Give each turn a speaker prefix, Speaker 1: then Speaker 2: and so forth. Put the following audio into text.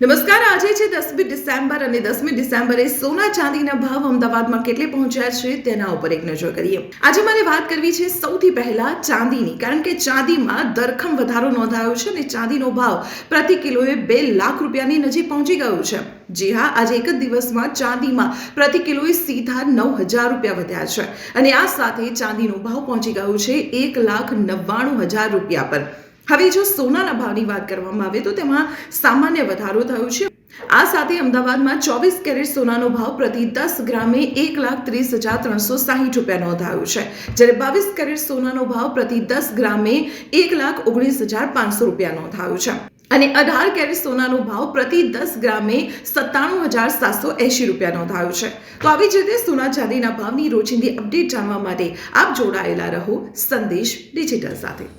Speaker 1: નમસ્કાર, આજે છે 10મી ડિસેમ્બર અને 10મી ડિસેમ્બરે સોના ચાંદીના ભાવ અમદાવાદમાં કેટલે પહોંચ્યા છે તેના ઉપર એક નજર કરીએ. આજે મારે વાત કરવી છે સૌથી પહેલા ચાંદીની, કારણ કે ચાંદીમાં ધરખમ વધારો નોંધાયો છે અને ચાંદીનો ભાવ પ્રતિ કિલોએ 2 લાખ રૂપિયાની નજીક પહોંચી ગયો છે. જી હા, આજે એક જ દિવસમાં ચાંદીમાં પ્રતિ કિલોએ સીધા 9,000 રૂપિયા વધ્યા છે અને આ સાથે ચાંદીનો ભાવ પહોંચી ગયો છે 1,99,000 રૂપિયા પર. હવે જો સોનાના ભાવની વાત કરવામાં આવે તો તેમાં સામાન્ય વધારો થયો છે. આ સાથે અમદાવાદમાં 24 કેરેટ સોનાનો ભાવ પ્રતિ 10 ગ્રામે 1,30,360 રૂપિયા નોંધાયો છે, જ્યારે 22 કેરેટ સોનાનો ભાવ પ્રતિ 10 ગ્રામે 1,19,500 રૂપિયા નોંધાયો છે અને 18 કેરેટ સોનાનો ભાવ પ્રતિ 10 ગ્રામે 97,780 રૂપિયા નોંધાયો છે. તો આવી જ રીતે સોના ચાંદીના ભાવની રોજિંદી અપડેટ જાણવા માટે આપ જોડાયેલા રહો સંદેશ ડિજિટલ સાથે.